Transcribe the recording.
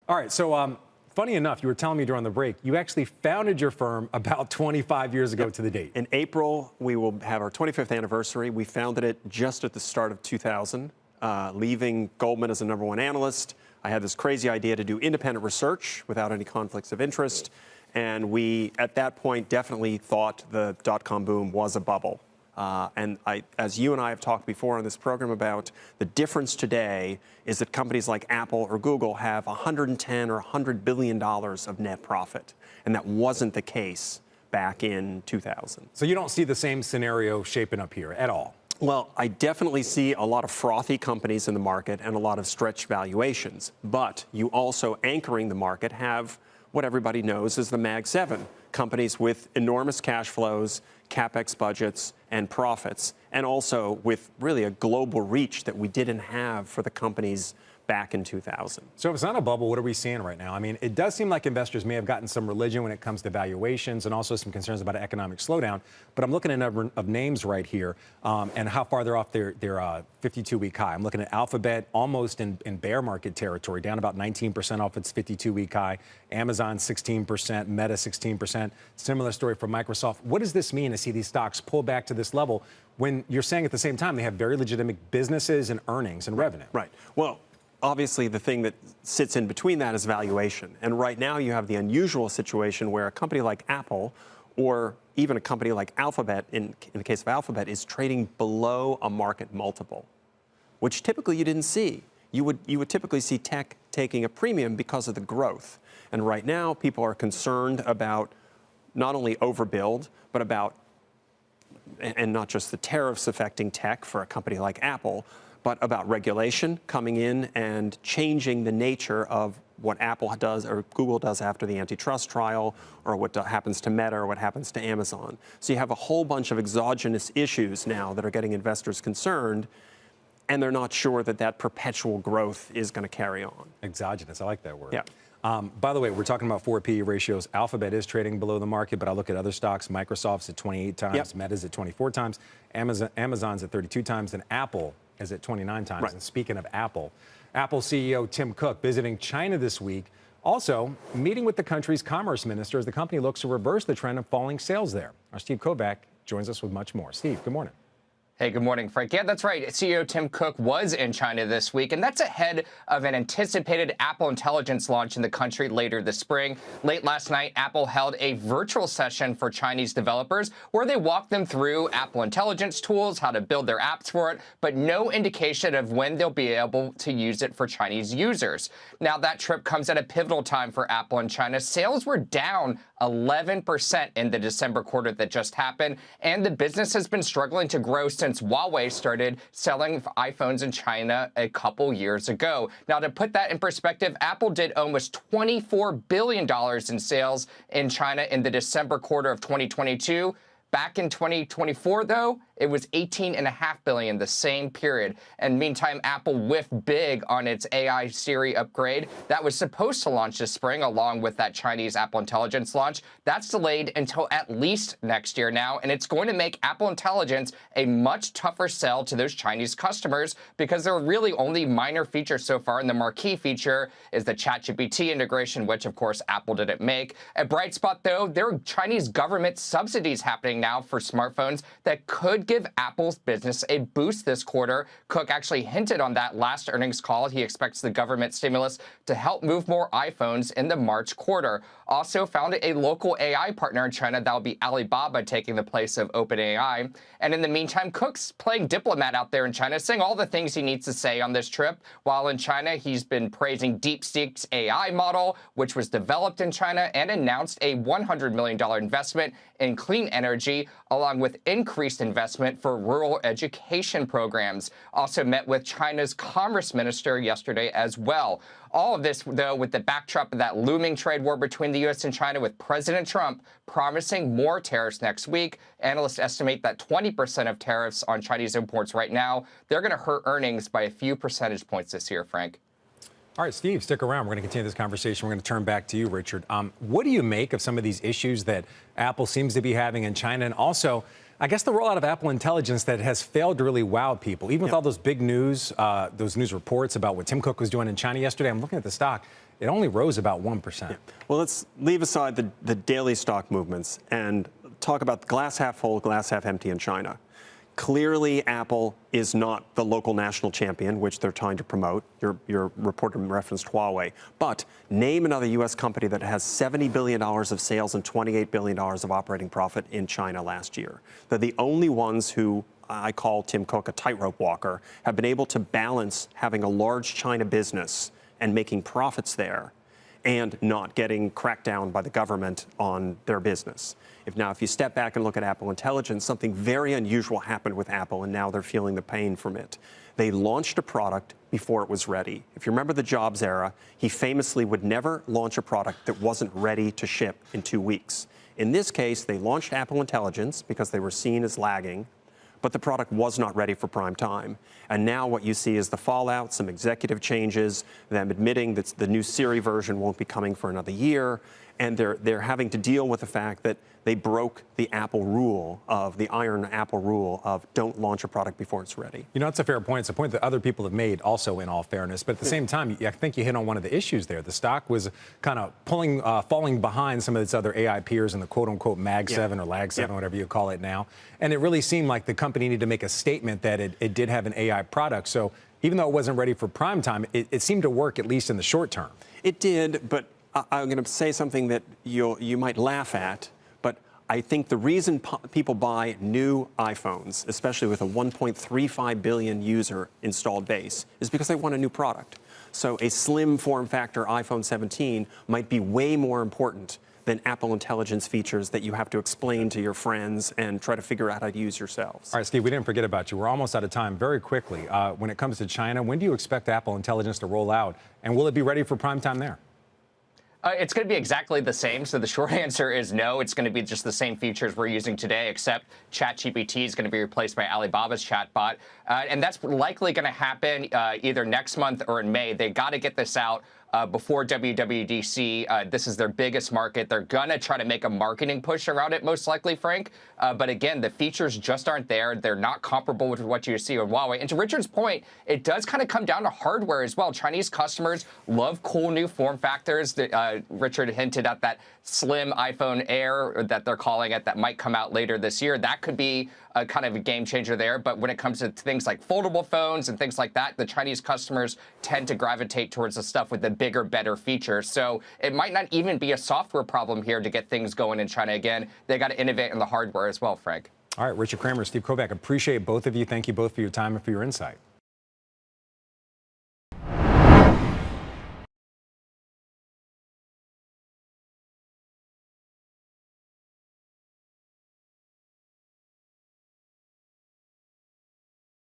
All right, so funny enough, you were telling me during the break, you actually founded your firm about 25 years ago to the date. In April, we will have our 25th anniversary. We founded it just at the start of 2000, leaving Goldman as the #1 analyst. I had this crazy idea to do independent research without any conflicts of interest. And we, at that point, definitely thought the dot-com boom was a bubble. As you and I have talked before on this program about, the difference today is that companies like Apple or Google have 110 or $100 billion of net profit. And that wasn't the case back in 2000. So you don't see the same scenario shaping up here at all? Well, I definitely see a lot of frothy companies in the market and a lot of stretched valuations. But you also, anchoring the market, have what everybody knows as the Mag 7, companies with enormous cash flows, capex budgets, and profits, and also with really a global reach that we didn't have for the companies back in 2000. So if it's not a bubble, what are we seeing right now? I mean, it does seem like investors may have gotten some religion when it comes to valuations and also some concerns about an economic slowdown. But I'm looking at a number of names right here and how far they're off their 52-week high. I'm looking at Alphabet almost in bear market territory, down about 19% off its 52-week high. Amazon 16%, Meta 16%. Similar story for Microsoft. What does this mean to see these stocks pull back to this level when you're saying at the same time they have very legitimate businesses and earnings and revenue? Right. Well, obviously, the thing that sits in between that is valuation. And right now, you have the unusual situation where a company like Apple or even a company like Alphabet, in the case of Alphabet, is trading below a market multiple, which typically you didn't see. You would typically see tech taking a premium because of the growth. And right now, people are concerned about not only overbuild, but about, and not just the tariffs affecting tech for a company like Apple, but about regulation coming in and changing the nature of what Apple does or Google does after the antitrust trial, or what happens to Meta or what happens to Amazon. So you have a whole bunch of exogenous issues now that are getting investors concerned, and they're not sure that that perpetual growth is going to carry on. Exogenous, I like that word. Yeah. By the way, we're talking about forward PE ratios. Alphabet is trading below the market, but I look at other stocks. Microsoft's at 28 times, Yep. Meta's at 24 times, Amazon's at 32 times, and Apple is at 29 times. Right. And speaking of Apple CEO Tim Cook visiting China this week, also meeting with the country's commerce minister as the company looks to reverse the trend of falling sales there. Our Steve Kovac joins us with much more. Steve, good morning. Hey, good morning, Frank. Yeah, that's right. CEO Tim Cook was in China this week, and that's ahead of an anticipated Apple Intelligence launch in the country later this spring. Late last night, Apple held a virtual session for Chinese developers where they walked them through Apple Intelligence tools, how to build their apps for it, but no indication of when they'll be able to use it for Chinese users. Now, that trip comes at a pivotal time for Apple in China. Sales were down 11% in the December quarter that just happened, and the business has been struggling to grow since Huawei started selling iPhones in China a couple years ago. Now, to put that in perspective, Apple did almost $24 billion in sales in China in the December quarter of 2022. Back in 2024, though, it was $18.5 billion the same period. And meantime, Apple whiffed big on its AI Siri upgrade that was supposed to launch this spring along with that Chinese Apple Intelligence launch. That's delayed until at least next year now, and it's going to make Apple Intelligence a much tougher sell to those Chinese customers because there are really only minor features so far, and the marquee feature is the ChatGPT integration, which, of course, Apple didn't make. A bright spot, though, there are Chinese government subsidies happening now for smartphones that could give Apple's business a boost this quarter. Cook actually hinted on that last earnings call. He expects the government stimulus to help move more iPhones in the March quarter. Also found a local AI partner in China that will be Alibaba taking the place of OpenAI. And in the meantime, Cook's playing diplomat out there in China, saying all the things he needs to say on this trip. While in China, he's been praising DeepSeek's AI model, which was developed in China, and announced a $100 million investment in clean energy, along with increased investment for rural education programs. Also met with China's commerce minister yesterday as well. All of this, though, with the backdrop of that looming trade war between the U.S. and China, with President Trump promising more tariffs next week. Analysts estimate that 20% of tariffs on Chinese imports right now, they're going to hurt earnings by a few percentage points this year, Frank. All right, Steve, stick around. We're going to continue this conversation. We're going to turn back to you, Richard. What do you make of some of these issues that Apple seems to be having in China? And also, I guess the rollout of Apple Intelligence that has failed to really wow people. Even with all those big news, those news reports about what Tim Cook was doing in China yesterday, I'm looking at the stock. it only rose about 1%. Yeah. Well, let's leave aside the daily stock movements and talk about glass half full, glass half empty in China. Clearly, Apple is not the local national champion, which they're trying to promote. Your reporter referenced Huawei. But name another U.S. company that has $70 billion of sales and $28 billion of operating profit in China last year. They're the only ones who, I call Tim Cook a tightrope walker, have been able to balance having a large China business and making profits there and not getting cracked down by the government on their business. If you step back and look at Apple Intelligence, something very unusual happened with Apple, and now they're feeling the pain from it. They launched a product before it was ready. If you remember the Jobs era, he famously would never launch a product that wasn't ready to ship in 2 weeks. In this case, they launched Apple Intelligence because they were seen as lagging, but the product was not ready for prime time. And now what you see is the fallout, some executive changes, them admitting that the new Siri version won't be coming for another year, and they're having to deal with the fact that they broke the Apple rule of the iron Apple rule of don't launch a product before it's ready. You know, it's a fair point. It's a point that other people have made also, in all fairness. But at the same time, I think you hit on one of the issues there. The stock was kind of falling behind some of its other AI peers in the quote-unquote Mag 7 or Lag 7, whatever you call it now. And it really seemed like the company needed to make a statement that it did have an AI product. So even though it wasn't ready for prime time, it seemed to work, at least in the short term. It did, but I'm going to say something that you might laugh at. I think the reason people buy new iPhones, especially with a 1.35 billion user installed base, is because they want a new product. So a slim form factor iPhone 17 might be way more important than Apple Intelligence features that you have to explain to your friends and try to figure out how to use yourselves. All right, Steve, we didn't forget about you. We're almost out of time. Very quickly, when it comes to China, when do you expect Apple Intelligence to roll out? And will it be ready for prime time there? It's going to be exactly the same. So the short answer is no. It's going to be just the same features we're using today, except ChatGPT is going to be replaced by Alibaba's chatbot. And that's likely going to happen either next month or in May. They got to get this out before WWDC. This is their biggest market. They're going to try to make a marketing push around it, most likely, Frank. But again, the features just aren't there. They're not comparable with what you see with Huawei. And to Richard's point, it does kind of come down to hardware as well. Chinese customers love cool new form factors. Richard hinted at that slim iPhone Air that they're calling it that might come out later this year. That could be kind of a game changer there. But when it comes to things like foldable phones and things like that, the Chinese customers tend to gravitate towards the stuff with the bigger, better features. So it might not even be a software problem here to get things going in China. Again, they got to innovate in the hardware as well, Frank. All right, Richard Kramer, Steve Kovach, appreciate both of you. Thank you both for your time and for your insight.